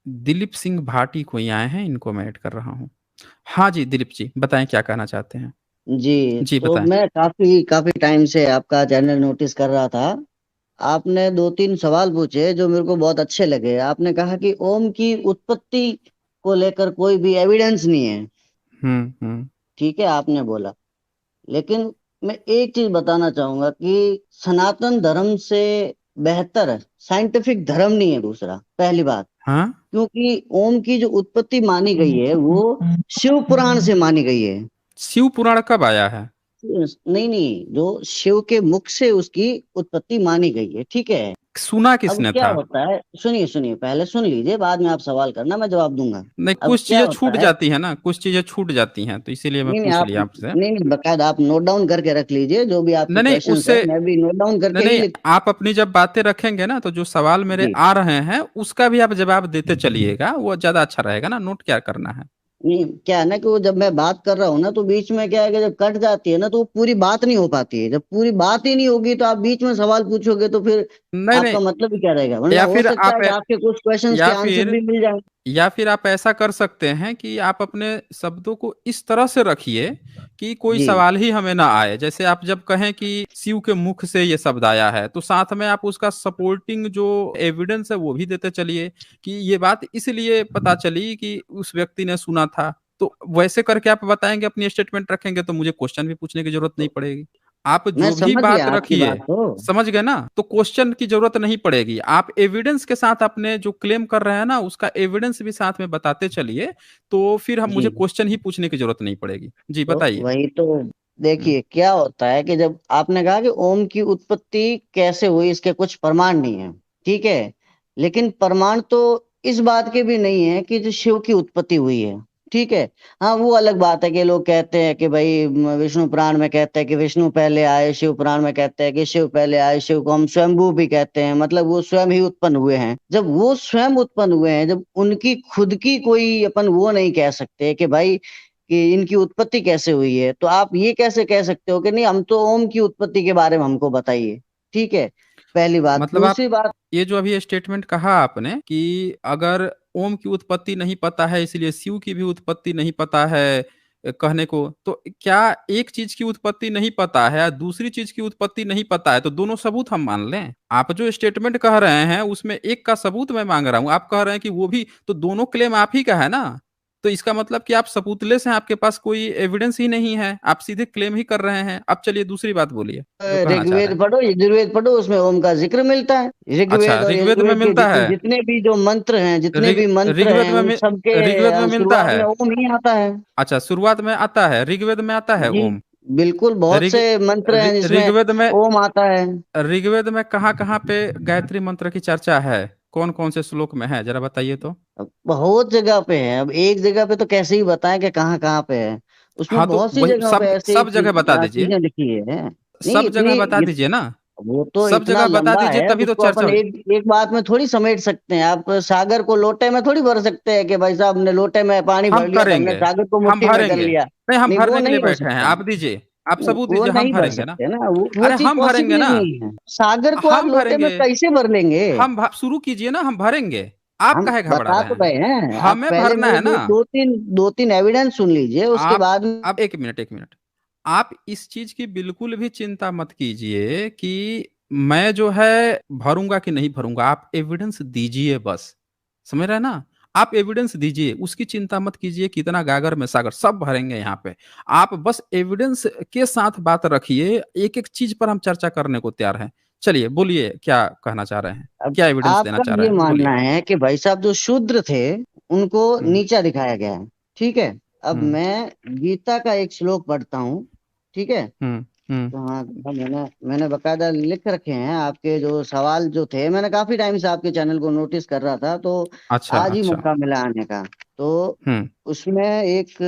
दिलीप सिंह भाटी कोई आए हैं, इनको मैं ऐड कर रहा हूँ। हाँ जी, दिलीप जी बताएं क्या कहना चाहते हैं। जी। जी तो बताएं। मैं काफी काफी टाइम से आपका चैनल नोटिस कर रहा था। आपने दो तीन सवाल पूछे जो मेरे को बहुत अच्छे लगे। आपने कहा कि ओम की उत्पत्ति को लेकर कोई भी एविडेंस नहीं है। हम्म। ठीक है, आपने बोला। लेकिन मैं एक चीज बताना चाहूंगा कि सनातन धर्म से बेहतर साइंटिफिक धर्म नहीं है, दूसरा पहली बात। हाँ। क्योंकि ओम की जो उत्पत्ति मानी गई है वो शिव पुराण से मानी गई है। शिव पुराण कब आया है? नहीं नहीं, जो शिव के मुख से उसकी उत्पत्ति मानी गई है, ठीक है। सुना अब किसने क्या था? होता है, सुनिए सुनिए, पहले सुन लीजिए, बाद में आप सवाल करना, मैं जवाब दूंगा। नहीं, अब कुछ क्या चीजें छूट होता है। जाती है ना, कुछ चीजें छूट जाती हैं, तो इसीलिए मैं नहीं नहीं, पूछ आप लिया आपसे। नहीं नहीं, बकायदा आप नोट डाउन करके रख लीजिए जो भी आपके नहीं नहीं, क्वेश्चंस है, उससे मैं भी नोट डाउन नहीं करके ही नहीं, लिख। आप अपनी जब बातें रखेंगे ना, तो जो सवाल मेरे जी। आ रहे हैं उसका भी आप जवाब देते चलिएगा, वो ज्यादा अच्छा रहेगा ना, नोट क्या करना है। नहीं, क्या है ना कि वो जब मैं बात कर रहा हूँ ना, तो बीच में क्या है कि जब कट जाती है ना, तो वो पूरी बात नहीं हो पाती है। जब पूरी बात ही नहीं होगी तो आप बीच में सवाल पूछोगे तो फिर नहीं नहीं, आपका मतलब ही क्या रहेगा। वरना या हो फिर सकता आप है कि आपके कुछ क्वेश्चंस के या आंसर फिर भी मिल जाए। या फिर आप ऐसा कर सकते हैं कि आप अपने शब्दों को इस तरह से रखिए कि कोई जी सवाल ही हमें ना आए। जैसे आप जब कहें कि शिव के मुख से ये शब्द आया है, तो साथ में आप उसका सपोर्टिंग जो एविडेंस है वो भी देते चलिए कि ये बात इसलिए पता चली कि उस व्यक्ति ने सुना था। तो वैसे करके आप बताएंगे, अपनी स्टेटमेंट रखेंगे, तो मुझे क्वेश्चन भी पूछने की जरूरत नहीं पड़ेगी। आप मैं जो भी समझ बात गया आपकी रखिए, बात को। समझ गए ना, तो क्वेश्चन की जरूरत नहीं पड़ेगी। आप एविडेंस के साथ अपने जो क्लेम कर रहे हैं ना, उसका एविडेंस भी साथ में बताते चलिए, तो फिर हम मुझे जी। क्वेश्चन ही पूछने की जरूरत नहीं पड़ेगी। जी तो बताइए। वही तो, हम्म। देखिए क्या होता है कि जब आपने कहा कि ओम की उत्पत्ति कैसे हुई, इसके कुछ प्रमाण नहीं है। ठीक है। लेकिन प्रमाण तो इस बात के भी नहीं है कि जो शिव की उत्पत्ति हुई है। ठीक है। हाँ, वो अलग बात है कि लोग कहते हैं कि भाई विष्णु पुराण में कहते हैं कि विष्णु पहले आए, शिव पुराण में कहते हैं कि शिव पहले आए। शिव को हम स्वयंभू भी कहते हैं, मतलब वो स्वयं ही उत्पन्न हुए हैं। जब वो स्वयं उत्पन्न हुए हैं, जब उनकी खुद की कोई अपन वो नहीं कह सकते कि भाई कि इनकी उत्पत्ति कैसे हुई है, तो आप ये कैसे कह सकते हो कि नहीं हम तो ओम की उत्पत्ति के बारे में हमको बताइए। ठीक है। पहली बात। मतलब आप दूसरी बात। ये जो अभी स्टेटमेंट कहा आपने कि अगर ओम की उत्पत्ति नहीं पता है इसलिए शिव की भी उत्पत्ति नहीं पता है, कहने को तो क्या एक चीज की उत्पत्ति नहीं पता है और दूसरी चीज की उत्पत्ति नहीं पता है, तो दोनों सबूत हम मान लें? आप जो स्टेटमेंट कह रहे हैं उसमें एक का सबूत मैं मांग रहा हूं, आप कह रहे हैं कि वो भी, तो दोनों क्लेम आप ही का है ना। तो इसका मतलब कि आप सबूतलेस हैं, आपके पास कोई एविडेंस ही नहीं है, आप सीधे क्लेम ही कर रहे हैं। अब चलिए दूसरी बात बोलिए जो कहना चाह रहे ऋग्वेद हैं। पढ़ो, यजुर्वेद पढ़ो, उसमें ओम का जिक्र मिलता है। अच्छा, ऋग्वेद और ऋग्वेद में यजुर्वेद के मिलता है? जितने भी जो मंत्र हैं, जितने ऋग भी मंत्र ऋग्वेद हैं, में उन सबके ऋग्वेद में मिलता शुरुआत है? में ओम ही आता है। अच्छा, शुरुआत में आता है, ऋग्वेद में आता है जी। ओम? बिल्कुल, बहुत ऋग से मंत्र हैं जिसमें ऋग्वेद में ओम आता है। ऋग्वेद में कहाँ कहाँ पे गायत्री मंत्र की चर्चा है? कौन कौन से श्लोक में है, जरा बताइए तो। अब बहुत जगह पे है, अब एक जगह पे तो कैसे ही बताएं कि कहाँ कहाँ पे है। उसमें हाँ, तो बहुत सी वही जगह पे सब ऐसी सब जगह बता दीजिए। चीजें लिखी है। नहीं सब इतनी जगह बता दीजिए ना। वो तो सब इतना जगह बता लंबा दीजिए है, तभी तो उसको चर्चा अपन हो। एक एक बात में थोड़ी समेट सकते हैं। आप सागर को लोटे में थोड़ी भर सकते हैं कि भाई साहब ने लोटे में पानी हम भर लिया तो हमने करेंगे, सागर को हम मुट्ठी में कर भरेंगे। लिया। नहीं, हम नहीं, वो भरने के लिए नहीं हो बैठे हैं, सकता। आप दीजिए। आप सबूत वो दीजिए, हम नहीं भर भरेंगे ना। सकते ना, वो अरे चीज हम भरेंगे पॉसिबल ही ना। नहीं है। सागर को आप हम लोटे में भरेंगे। कैसे भर लेंगे। शुरू कीजिए ना, हम भरेंगे। आप हम काहे घबरा बता रहे तो हैं? रहे हैं, आप हमें पहले भरना मेरे है ना। दो तीन एविडेंस सुन लीजिए, उसके आप बाद। आप एक मिनट, एक मिनट। आप इस चीज की बिल्कुल भी चिंता मत कीजिए कि मैं जो है भरूंगा कि नहीं भरूंगा, आप एविडेंस दीजिए बस। समझ रहे हैं ना? आप एविडेंस दीजिए, उसकी चिंता मत कीजिए, कितना गागर में सागर सब भरेंगे यहाँ पे। आप बस एविडेंस के साथ बात रखिए, एक एक चीज पर हम चर्चा करने को तैयार हैं। चलिए बोलिए, क्या कहना चाह रहे हैं, अब क्या एविडेंस देना आपका चाह रहे ये हैं, मानना बोलिए। है कि भाई साहब जो शूद्र थे उनको हम्म। नीचा दिखाया गया है। ठीक है। अब हम्म। मैं गीता का एक श्लोक पढ़ता हूँ। ठीक है। हम्म। हम्म। तो हाँ, तो मैंने बकायदा लिख रखे हैं आपके जो सवाल जो थे। मैंने काफी टाइम से आपके चैनल को नोटिस कर रहा था, तो अच्छा आज ही अच्छा। मौका मिला आने का। तो हम्म। उसमें एक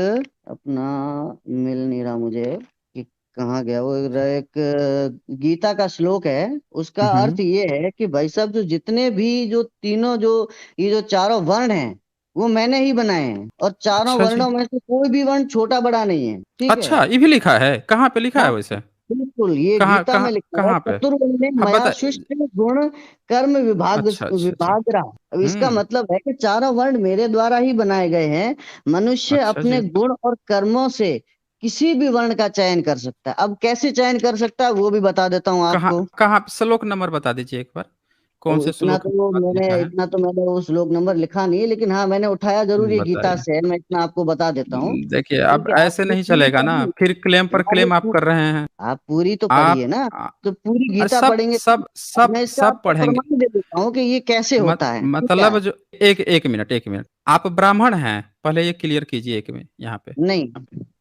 अपना मिल नहीं रहा मुझे कि कहाँ गया वो। एक गीता का श्लोक है। उसका हम्म। अर्थ ये है कि भाई साहब जो जितने भी जो तीनों जो ये जो चारों वर्ण हैं वो मैंने ही बनाए हैं, और चारों अच्छा जी। वर्णों में से कोई भी वर्ण छोटा बड़ा नहीं है। ठीक है। अच्छा, ये भी लिखा है? कहाँ पे लिखा है हाँ, वैसे? बिल्कुल, ये कहाँ गीता में कहाँ लिखा है, कहाँ पे? चतुर्वर्ण्य हाँ मया बता। सृष्टि गुण कर्म विभाग अच्छा अच्छा अच्छा। विभाग रहा। अब इसका हम्म। मतलब है कि चारों वर्ण मेरे द्वारा ही बनाए गए हैं। मनुष्य अच्छा अपने जी। गुण और कर्मों से किसी भी वर्ण का चयन कर सकता है। अब कैसे चयन कर सकता है वो भी बता देता हूँ कहाँ आपको। कहाँ श्लोक नंबर बता दीजिए एक बार, कौन से श्लोक में बात लिखा है? इतना तो मैंने वो श्लोक नंबर लिखा नहीं है, लेकिन हाँ मैंने उठाया जरूर, ये गीता बताइए। से है, मैं इतना आपको बता देता हूँ। देखिए अब ठीक है, आप ऐसे ये नहीं पूरी चलेगा ना, पढ़िए। फिर क्लेम पर अरे क्लेम आप कर रहे हैं। आप पूरी तो पढ़िए आप ना, तो पूरी गीता सब पढ़ेंगे तो सब सब मैं इसका सब आपको पढ़ेंगे। प्रमाण दे देता हूँ कि ये कैसे होता है, ठीक है। मतलब जो, एक एक मिनट एक मिनट, आप ब्राह्मण हैं पहले ये क्लियर कीजिए एक मिनट यहाँ पे। नहीं,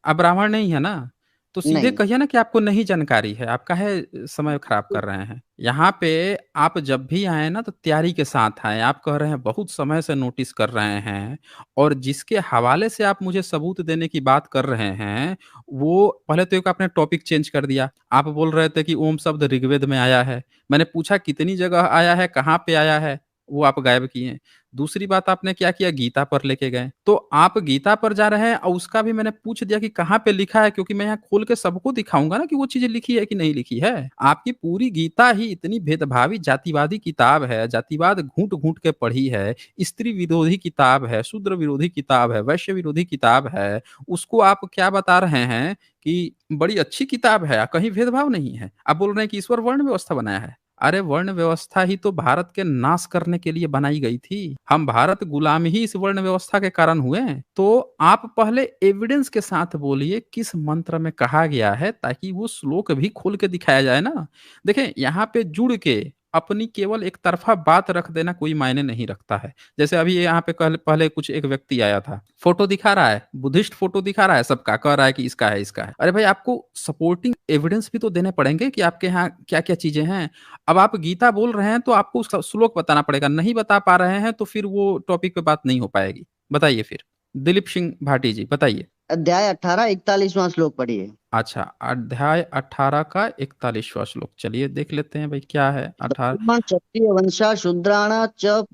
आप ब्राह्मण नहीं है ना, तो सीधे नहीं, कहिए ना कि आपको नहीं जानकारी है, आप काहे समय खराब कर रहे हैं यहाँ पे। आप जब भी आए ना तो तैयारी के साथ आए। आप कह रहे हैं बहुत समय से नोटिस कर रहे हैं, और जिसके हवाले से आप मुझे सबूत देने की बात कर रहे हैं, वो पहले तो एक आपने टॉपिक चेंज कर दिया। आप बोल रहे थे कि ओम शब्द ऋग्वेद में आया है। मैंने पूछा कितनी जगह आया है, कहाँ पे आया है, वो आप गायब किए। दूसरी बात आपने क्या किया, गीता पर लेके गए। तो आप गीता पर जा रहे हैं और उसका भी मैंने पूछ दिया कि कहाँ पे लिखा है, क्योंकि मैं यहाँ खोल के सबको दिखाऊंगा ना कि वो चीजें लिखी है कि नहीं लिखी है। आपकी पूरी गीता ही इतनी भेदभावी जातिवादी किताब है, जातिवाद घूंट घूंट के पढ़ी है, स्त्री विरोधी किताब है, शूद्र विरोधी किताब है, वैश्य विरोधी किताब है। उसको आप क्या बता रहे हैं कि बड़ी अच्छी किताब है, कहीं भेदभाव नहीं है। आप बोल रहे हैं कि ईश्वर वर्ण व्यवस्था बनाया है। अरे वर्ण व्यवस्था ही तो भारत के नाश करने के लिए बनाई गई थी। हम भारत गुलाम ही इस वर्ण व्यवस्था के कारण हुए हैं। तो आप पहले एविडेंस के साथ बोलिए किस मंत्र में कहा गया है, ताकि वो श्लोक भी खोल के दिखाया जाए ना। देखें यहाँ पे जुड़ के अपनी केवल एक तरफा बात रख देना कोई मायने नहीं रखता है। जैसे अभी यहाँ पे पहले कुछ एक व्यक्ति आया था, फोटो दिखा रहा है, बुद्धिस्ट फोटो दिखा रहा है, सबका कह रहा है कि इसका है इसका है। अरे भाई आपको सपोर्टिंग एविडेंस भी तो देने पड़ेंगे कि आपके यहाँ क्या क्या चीजें हैं। अब आप गीता बोल रहे हैं तो आपको उसका श्लोक बताना पड़ेगा, नहीं बता पा रहे हैं तो फिर वो टॉपिक पे बात नहीं हो पाएगी। बताइए फिर, दिलीप सिंह भाटी जी बताइए। अध्याय 18 41वां श्लोक पढ़िए। अच्छा, अध्याय 18 का 41वां श्लोक, चलिए देख लेते हैं भाई क्या है 18। ब्राह्मण क्षत्रिय वंशा शूद्राणा च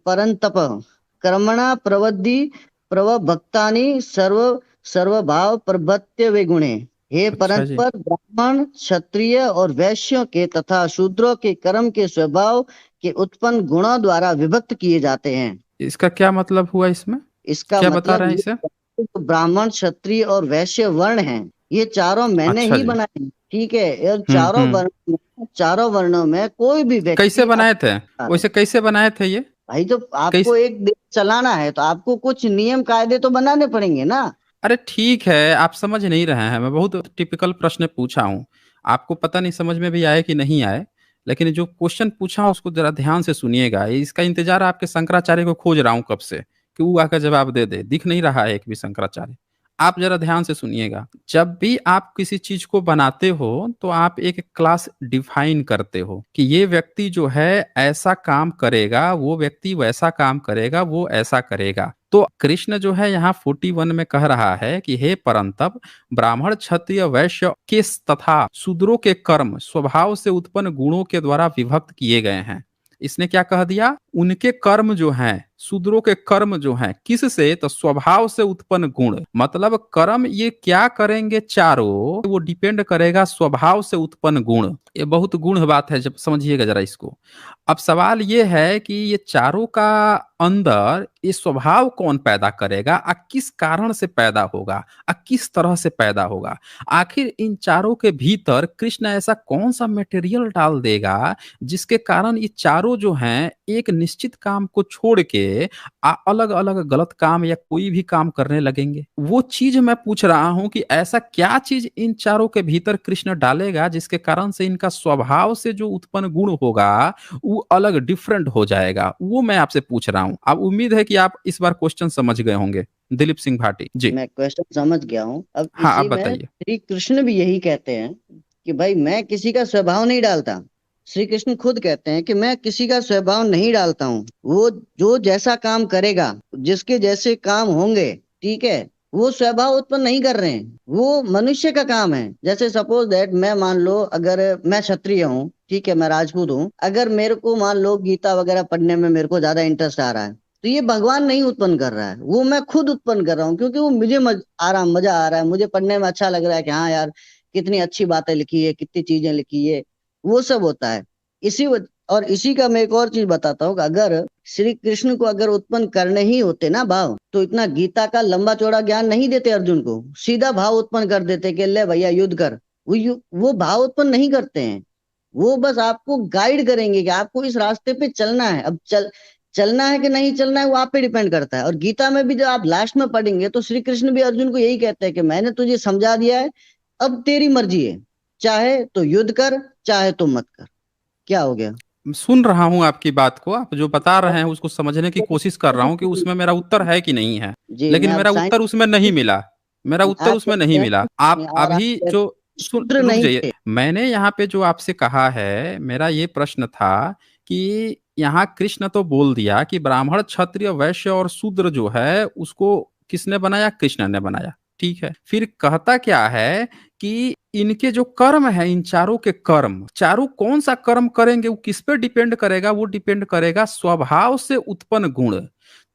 परंतप कर्मणा प्रवद्धि प्रवभक्तानि सर्व सर्वभाव प्रभत्य वे गुणे। हे अच्छा जी। परंतपर ब्राह्मण क्षत्रिय और वैश्यों के तथा शूद्रों के कर्म के स्वभाव के उत्पन्न गुणों द्वारा विभक्त किए जाते हैं। इसका क्या मतलब हुआ इसमें, इसका क्या बता मतलब रहे हैं ये इसे? है कि ब्राह्मण क्षत्रिय और वैश्य वर्ण हैं, ये चारों मैंने अच्छा ही जी। बनाए हैं, ठीक है। और हम्म। चारों वर्णों में कोई भी कैसे व्यक्ति बनाए थे? अपना, वैसे कैसे बनाए थे ये? भाई तो आपको कैसे? एक देश चलाना है तो आपको कुछ नियम कायदे तो बनाने पड़ेंगे ना। अरे ठीक है, आप समझ नहीं रहे हैं, मैं बहुत टिपिकल प्रश्न पूछा हूँ। आपको पता नहीं समझ में भी आए कि नहीं आए, लेकिन जो क्वेश्चन पूछा हूँ उसको जरा ध्यान से सुनिएगा। इसका इंतजार आपके शंकराचार्य को खोज रहा हूँ कब से, कि वो आकर जवाब दे दे। दिख नहीं रहा है एक भी शंकराचार्य। आप जरा ध्यान से सुनिएगा। जब भी आप किसी चीज को बनाते हो तो आप एक क्लास डिफाइन करते हो कि ये व्यक्ति जो है ऐसा काम करेगा, वो व्यक्ति वैसा काम करेगा, वो ऐसा करेगा। तो कृष्ण जो है यहाँ 41 में कह रहा है कि हे परंतप, ब्राह्मण क्षत्रिय वैश्य के तथा शूद्रों के कर्म स्वभाव से उत्पन्न गुणों के द्वारा विभक्त किए गए हैं। इसने क्या कह दिया, उनके कर्म जो हैं, शूद्रों के कर्म जो हैं, किससे, तो स्वभाव से उत्पन्न गुण। मतलब कर्म ये क्या करेंगे चारों, वो डिपेंड करेगा स्वभाव से उत्पन्न गुण। ये बहुत गुण बात है, जब समझिएगा जरा इसको। अब सवाल ये है कि ये चारों का अंदर ये स्वभाव कौन पैदा करेगा, आ किस कारण से पैदा होगा, आ किस तरह से पैदा होगा। आखिर इन चारों के भीतर कृष्ण ऐसा कौन सा मटेरियल डाल देगा जिसके कारण ये चारों जो हैं एक निश्चित काम को छोड़ के अलग अलग गलत काम या कोई भी काम करने लगेंगे। वो चीज मैं पूछ रहा हूं कि ऐसा क्या चीज इन चारों के भीतर कृष्ण डालेगा जिसके कारण से इनका स्वभाव से जो उत्पन्न गुण होगा वो अलग डिफरेंट हो जाएगा। वो मैं आपसे पूछ रहा हूं। अब उम्मीद है कि आप इस बार क्वेश्चन समझ गए होंगे। दिलीप सिंह भाटी जी। मैं क्वेश्चन समझ गया हूँ। अब हाँ आप इसी में बताइए। श्री कृष्ण भी यही कहते हैं कि भाई मैं किसी का स्वभाव नहीं डालता। श्री कृष्ण खुद कहते हैं कि मैं किसी का स्वभाव नहीं डालता हूँ। वो जो जैसा काम करेगा, जिसके जैसे काम होंगे, ठीक है, वो स्वभाव उत्पन्न नहीं कर रहे हैं, वो मनुष्य का काम है। जैसे सपोज दैट मैं मान लो, अगर मैं क्षत्रिय हूँ, ठीक है, मैं राजपूत हूँ, अगर मेरे को मान लो गीता वगैरह पढ़ने में मेरे को ज्यादा इंटरेस्ट आ रहा है, तो ये भगवान नहीं उत्पन्न कर रहा है, वो मैं खुद उत्पन्न कर रहा हूँ, क्योंकि वो मुझे आराम मजा आ रहा है, मुझे पढ़ने में अच्छा लग रहा है कि हाँ यार कितनी अच्छी बातें लिखी है, कितनी चीजें लिखी है, वो सब होता है। और इसी का मैं एक और चीज बताता हूँ कि अगर श्री कृष्ण को अगर उत्पन्न करने ही होते ना भाव, तो इतना गीता का लंबा चौड़ा ज्ञान नहीं देते अर्जुन को, सीधा भाव उत्पन्न कर देते कि ले भैया युद्ध कर। वो भाव उत्पन्न नहीं करते हैं, वो बस आपको गाइड करेंगे कि आपको इस रास्ते पे चलना है। अब चलना है कि नहीं चलना है वो आप पे डिपेंड करता है। और गीता में भी जब आप लास्ट में पढ़ेंगे तो श्री कृष्ण भी अर्जुन को यही कहते हैं कि मैंने तुझे समझा दिया है, अब तेरी मर्जी है, चाहे तो युद्ध कर, चाहे तो मत कर। क्या हो गया? सुन रहा हूँ आपकी बात को, आप जो बता रहे हैं उसको समझने की कोशिश कर रहा हूँ कि उसमें मेरा उत्तर है कि नहीं है। जी मैं लेकिन अब मेरा साइंस, उत्तर उसमें नहीं मिला, मेरा उत्तर आप उसमें नहीं कहते मिला। हैं आप और आप अभी कहते जो हैं, सुन, शूद्र रुक नहीं जाइए। थे। मैंने यहाँ पे जो आपसे कहा है, मेरा ये प्रश्न था कि यहाँ कृष्ण तो बोल दिया कि ब्राह्मण क्षत्रिय वैश्य और शूद्र जो है उसको किसने बनाया, कृष्ण ने बनाया। ठीक है, फिर कहता क्या है कि इनके जो कर्म है, इन चारों के कर्म, चारों कौन सा कर्म करेंगे वो किस पे डिपेंड करेगा, वो डिपेंड करेगा स्वभाव से उत्पन्न गुण।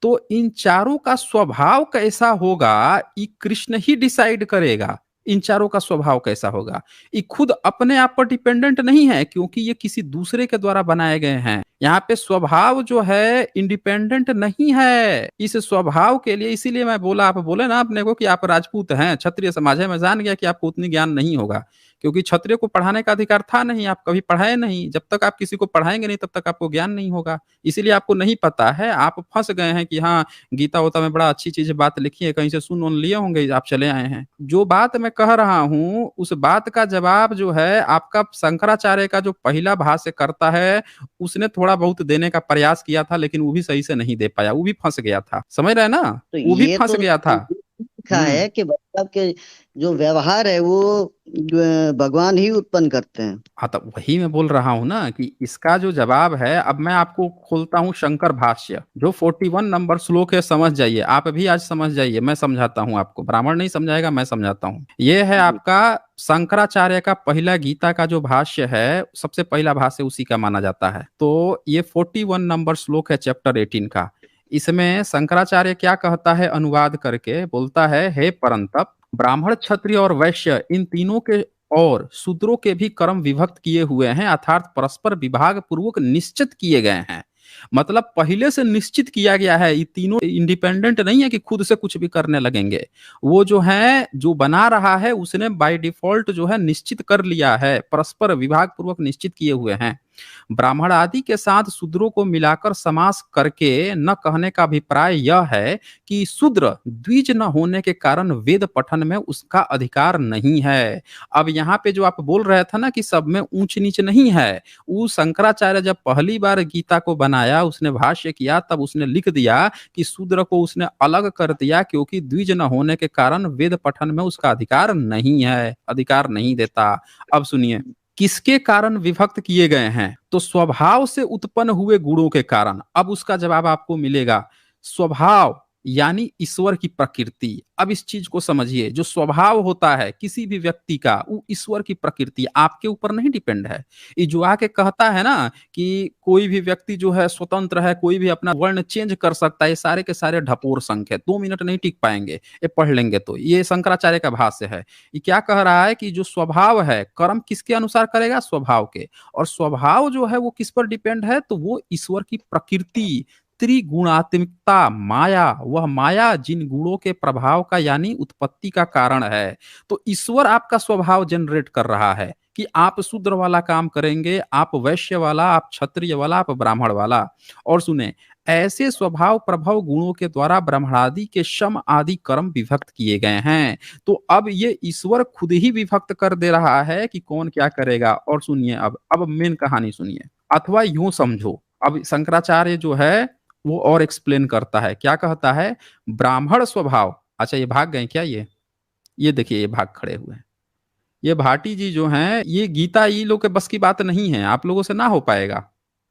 तो इन चारों का स्वभाव कैसा होगा ये कृष्ण ही डिसाइड करेगा। इन चारों का स्वभाव कैसा होगा, ये खुद अपने आप पर डिपेंडेंट नहीं है, क्योंकि ये किसी दूसरे के द्वारा बनाए गए हैं। यहाँ पे स्वभाव जो है इंडिपेंडेंट नहीं है इस स्वभाव के लिए। इसीलिए मैं बोला, आप बोले ना अपने को कि आप राजपूत हैं, क्षत्रिय समाज है, मैं जान गया कि आपको उतनी ज्ञान नहीं होगा, क्योंकि क्षत्रिय को पढ़ाने का अधिकार था नहीं, आप कभी पढ़ाए नहीं। जब तक आप किसी को पढ़ाएंगे नहीं तब तक आपको ज्ञान नहीं होगा। इसीलिए आपको नहीं पता है, आप फंस गए हैं कि हाँ गीता होता में बड़ा अच्छी चीज बात लिखी है, कहीं से सुन उन लिए होंगे, आप चले आए हैं। जो बात मैं कह रहा हूं उस बात का जवाब जो है आपका शंकराचार्य का जो पहला भाष्य करता है उसने थोड़ा बहुत देने का प्रयास किया था, लेकिन वो भी सही से नहीं दे पाया, वो भी फंस गया था, समझ रहे हैं ना, तो वो भी ये फंस तो गया था। लिखा हम्म। है कि मतलब के जो व्यवहार है वो भगवान ही उत्पन्न करते हैं। हाँ, तो वही मैं बोल रहा हूँ ना कि इसका जो जवाब है, अब मैं आपको खोलता हूँ शंकर भाष्य जो 41 नंबर श्लोक है, समझ जाइए, आप भी आज समझ जाइए, मैं समझाता हूँ आपको, ब्राह्मण नहीं समझाएगा, मैं समझाता हूँ। ये है जी। आपका शंकराचार्य का पहला गीता का जो भाष्य है, सबसे पहला भाष्य उसी का माना जाता है। तो ये 41 नंबर श्लोक है चैप्टर 18 का। इसमें शंकराचार्य क्या कहता है, अनुवाद करके बोलता है, हे परंतप, ब्राह्मण क्षत्रिय और वैश्य इन तीनों के और शूद्रों के भी कर्म विभक्त किए हुए हैं, अर्थात परस्पर विभाग पूर्वक निश्चित किए गए हैं। मतलब पहले से निश्चित किया गया है, ये तीनों इंडिपेंडेंट नहीं है कि खुद से कुछ भी करने लगेंगे। वो जो है, जो बना रहा है उसने बाय डिफॉल्ट जो है निश्चित कर लिया है, परस्पर विभाग पूर्वक निश्चित किए हुए हैं। ब्राह्मण आदि के साथ शूद्रों को मिलाकर समास करके न कहने का अभिप्राय यह है कि शूद्र द्विज न होने के कारण वेद पठन में उसका अधिकार नहीं है। अब यहाँ पे जो आप बोल रहे थे ना कि सब में ऊंच नीच नहीं है, वो शंकराचार्य जब पहली बार गीता को बनाया, उसने भाष्य किया, तब उसने लिख दिया कि शूद्र को उसने अलग कर दिया, क्योंकि द्विज न होने के कारण वेद पठन में उसका अधिकार नहीं है, अधिकार नहीं देता। अब सुनिए, किसके कारण विभक्त किए गए हैं, तो स्वभाव से उत्पन्न हुए गुणों के कारण। अब उसका जवाब आपको मिलेगा, स्वभाव यानी ईश्वर की प्रकृति। अब इस चीज को समझिए, जो स्वभाव होता है किसी भी व्यक्ति का, वो ईश्वर की प्रकृति, आपके ऊपर नहीं डिपेंड है। ये जो आके कहता है ना कि कोई भी व्यक्ति जो है स्वतंत्र है, कोई भी अपना वर्ण चेंज कर सकता है, ये सारे के सारे ढपोर संख है, 2 मिनट नहीं टिक पाएंगे ये पढ़ लेंगे तो। ये शंकराचार्य का भाष्य है। ये क्या कह रहा है कि जो स्वभाव है, कर्म किसके अनुसार करेगा, स्वभाव के। और स्वभाव जो है वो किस पर डिपेंड है, तो वो ईश्वर की प्रकृति, त्रिगुणात्मिकता, माया, वह माया जिन गुणों के प्रभाव का यानी उत्पत्ति का कारण है। तो ईश्वर आपका स्वभाव जनरेट कर रहा है कि आप शूद्र वाला काम करेंगे, आप वैश्य वाला, आप क्षत्रिय वाला, आप ब्राह्मण वाला। और सुने, ऐसे स्वभाव प्रभाव गुणों के द्वारा ब्रह्मणादि के शम आदि कर्म विभक्त किए गए हैं। तो अब ये ईश्वर खुद ही विभक्त कर दे रहा है कि कौन क्या करेगा। और सुनिए, अब मेन कहानी सुनिए, अथवा यूं समझो, अब शंकराचार्य जो है वो और एक्सप्लेन करता है, क्या कहता है, ब्राह्मण स्वभाव। अच्छा, ये भाग गए क्या, ये देखिए, ये भाग खड़े हुए हैं, ये भाटी जी जो हैं, ये गीता ये लोग के बस की बात नहीं है, आप लोगों से ना हो पाएगा,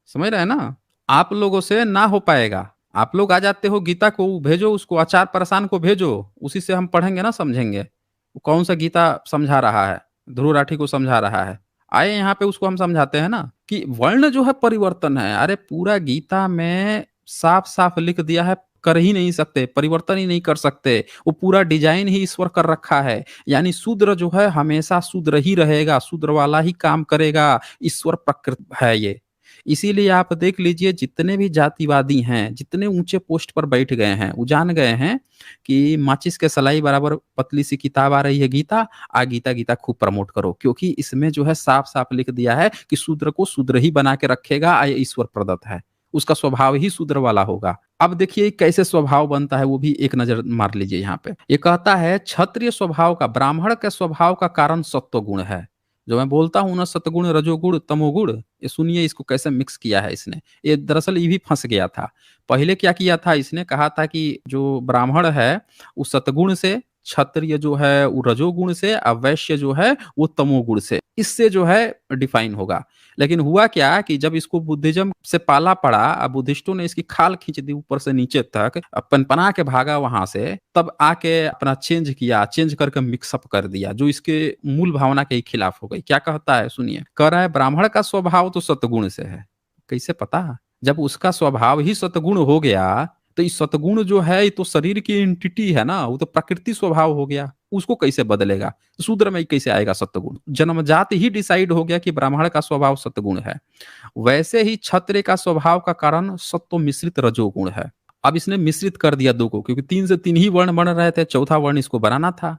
समझ रहे हैं ना, आप लोगों से ना हो पाएगा। आप लोग आ जाते हो, गीता को भेजो, उसको आचार परसान को भेजो, उसी से हम पढ़ेंगे ना, समझेंगे। वो कौन सा गीता समझा रहा है, ध्रुव राठी को समझा रहा है, आए यहाँ पे उसको हम समझाते हैं ना कि वर्ण जो है परिवर्तन है। अरे पूरा गीता में साफ साफ लिख दिया है, कर ही नहीं सकते, परिवर्तन ही नहीं कर सकते। वो पूरा डिज़ाइन ही ईश्वर कर रखा है। यानी शूद्र जो है हमेशा शूद्र ही रहेगा, शूद्र वाला ही काम करेगा, ईश्वर प्रकृति है ये। इसीलिए आप देख लीजिए जितने भी जातिवादी हैं, जितने ऊँचे पोस्ट पर बैठ गए हैं, वो जान गए हैं कि माचिस के सलाई बराबर पतली-सी किताब आ रही है गीता, गीता गीता खूब प्रमोट करो। क्योंकि इसमें जो है साफ-साफ लिख दिया है कि शूद्र को शूद्र ही बना के रखेगा, ये ईश्वर प्रदत्त है। उसका स्वभाव ही शूद्र वाला होगा। अब देखिए कैसे स्वभाव बनता है वो भी एक नज़र मार लीजिए यहाँ पे। ये कहता है क्षत्रिय स्वभाव का, ब्राह्मण के स्वभाव का कारण सत्व गुण है। जो मैं बोलता हूँ ना सतगुण, रजोगुण, तमोगुण, ये सुनिए इसको कैसे मिक्स किया है इसने। ये दरअसल ये भी फँस गया था। पहले क्या किया था इसने, कहा था कि जो ब्राह्मण है वो सतगुण से, क्षत्रिय जो है वो रजोगुण से, वैश्य जो है वो तमोगुण से। इससे जो है डिफाइन होगा। लेकिन हुआ क्या कि जब इसको बुद्धिज्म से पाला पड़ा, बुद्धिस्टों ने इसकी खाल खींच दी ऊपर से नीचे तक, पनपना के भागा वहां से, तब आके अपना चेंज किया, चेंज करके मिक्सअप कर दिया, जो इसके मूल भावना के ही खिलाफ हो गई। क्या कहता है सुनिए, कह रहा है ब्राह्मण का स्वभाव तो सतगुण से है। कैसे पता? जब उसका स्वभाव ही सतगुण हो गया, तो इस सतगुण जो है ये तो शरीर की एंटिटी है ना, वो तो प्रकृति स्वभाव हो गया, उसको कैसे बदलेगा? शूद्र में कैसे आएगा सत्वगुण? जन्मजात ही डिसाइड हो गया कि ब्राह्मण का स्वभाव सत्वगुण है। वैसे ही क्षत्रिय का स्वभाव का कारण सत्व मिश्रित रजोगुण है। अब इसने मिश्रित कर दिया दो को, क्योंकि 3 से 3 ही वर्ण बन रहे थे, चौथा वर्ण इसको बनाना था।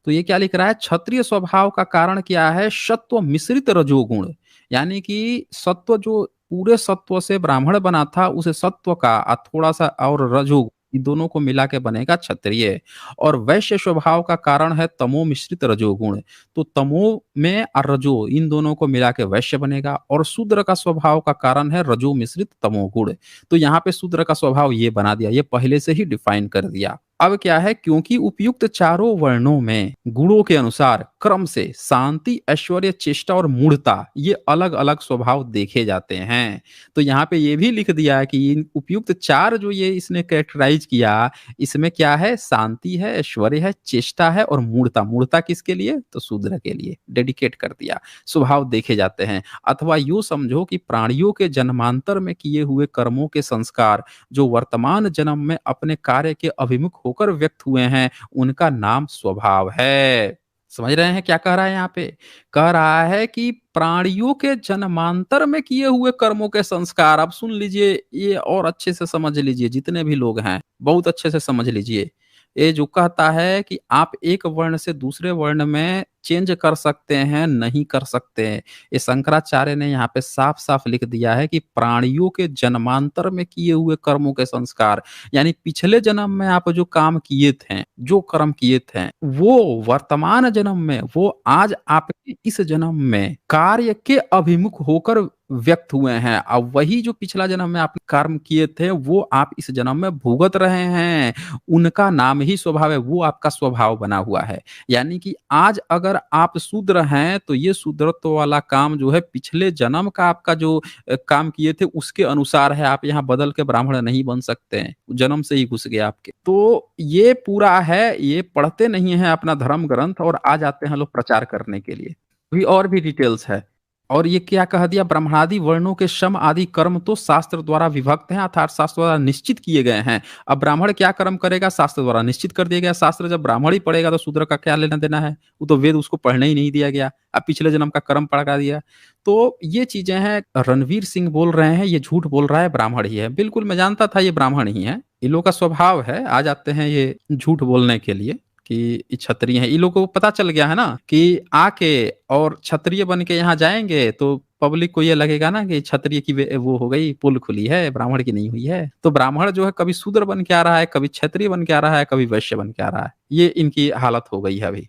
तो ये क्या लिख रहा है, क्षत्रिय स्वभाव का कारण क्या है, सत्व मिश्रित रजोगुण। यानी कि सत्व जो पूरे सत्व से ब्राह्मण बना था, उसे सत्व का थोड़ा सा और रजोगुण, इन दोनों को मिला के बनेगा क्षत्रिय। और वैश्य स्वभाव का कारण है तमो मिश्रित रजोगुण, तो तमो में और रजो इन दोनों को मिला के वैश्य बनेगा। और शूद्र का स्वभाव का कारण है रजो मिश्रित तमोगुण। तो यहाँ पे शूद्र का स्वभाव ये बना दिया, ये पहले से ही डिफाइन कर दिया। अब क्या है, क्योंकि उपयुक्त चारों वर्णों में गुणों के अनुसार क्रम से शांति, ऐश्वर्य, चेष्टा और मूढ़ता ये अलग अलग स्वभाव देखे जाते हैं। तो यहाँ पे ये भी लिख दिया है कि इन उपयुक्त चार जो ये इसने कैरेक्टराइज किया, इसमें क्या है, शांति है, ऐश्वर्य है, चेष्टा है और मूढ़ता। मूढ़ता किसके लिए, तो शूद्र के लिए डेडिकेट कर दिया। स्वभाव देखे जाते हैं। अथवा यूं समझो कि प्राणियों के जन्मांतर में किए हुए कर्मों के संस्कार जो वर्तमान जन्म में अपने कार्य के अभिमुख होकर व्यक्त हुए हैं, उनका नाम स्वभाव है। समझ रहे हैं क्या कह रहा है यहाँ पे? कह रहा है कि प्राणियों के जन्मांतर में किए हुए कर्मों के संस्कार, अब सुन लीजिए, ये और अच्छे से समझ लीजिए, जितने भी लोग हैं बहुत अच्छे से समझ लीजिए। ये जो कहता है कि आप एक वर्ण से दूसरे वर्ण में चेंज कर सकते हैं, नहीं कर सकते। ये शंकराचार्य ने यहाँ पे साफ-साफ लिख दिया है कि प्राणियों के जन्मांतर में किए हुए कर्मों के संस्कार, यानी पिछले जन्म में आप जो काम किए थे, जो कर्म किए थे, वो वर्तमान जन्म में, वो आज आपके इस जन्म में कार्य के अभिमुख होकर व्यक्त हुए हैं। अब वही जो पिछला जन्म में आपने कर्म किए थे, वो आप इस जन्म में भुगत रहे हैं। उनका नाम ही स्वभाव है, वो आपका स्वभाव बना हुआ है। यानी कि आज अगर आप शूद्र हैं, तो ये शूद्रत्व वाला काम जो है पिछले जन्म का आपका जो काम किए थे उसके अनुसार है। आप यहाँ बदल के ब्राह्मण नहीं बन सकते हैं, जन्म से ही घुस गया आपके। तो ये पूरा है, ये पढ़ते नहीं है अपना धर्म ग्रंथ और आ जाते हैं लोग प्रचार करने के लिए। अभी और भी डिटेल्स है। और ये क्या कह दिया, ब्राह्मणादि वर्णों के श्रम आदि कर्म तो शास्त्र द्वारा विभक्त हैं, अर्थात शास्त्र द्वारा निश्चित किए गए हैं। अब ब्राह्मण क्या कर्म करेगा, शास्त्र द्वारा निश्चित कर दिया गया। शास्त्र जब ब्राह्मण ही पढ़ेगा तो शूद्र का क्या लेना देना है, वो तो वेद उसको पढ़ने ही नहीं दिया गया। अब पिछले जन्म का कर्म पढ़ा दिया। तो ये चीजें हैं। रणवीर सिंह बोल रहे हैं ये झूठ बोल रहा है, ब्राह्मण ही है। बिल्कुल मैं जानता था ये ब्राह्मण ही है, इन लोगों का स्वभाव है, आ जाते हैं ये झूठ बोलने के लिए कि ये क्षत्रिय है। इन लोगों को पता चल गया है ना कि आके और क्षत्रिय बन के यहाँ जाएंगे तो पब्लिक को ये लगेगा ना कि क्षत्रिय की वो हो गई, पोल खुली है, ब्राह्मण की नहीं हुई है। तो ब्राह्मण जो है कभी शूद्र बन के आ रहा है, कभी क्षत्रिय बन के आ रहा है, कभी वैश्य बन के आ रहा है। ये इनकी हालत हो गई है अभी।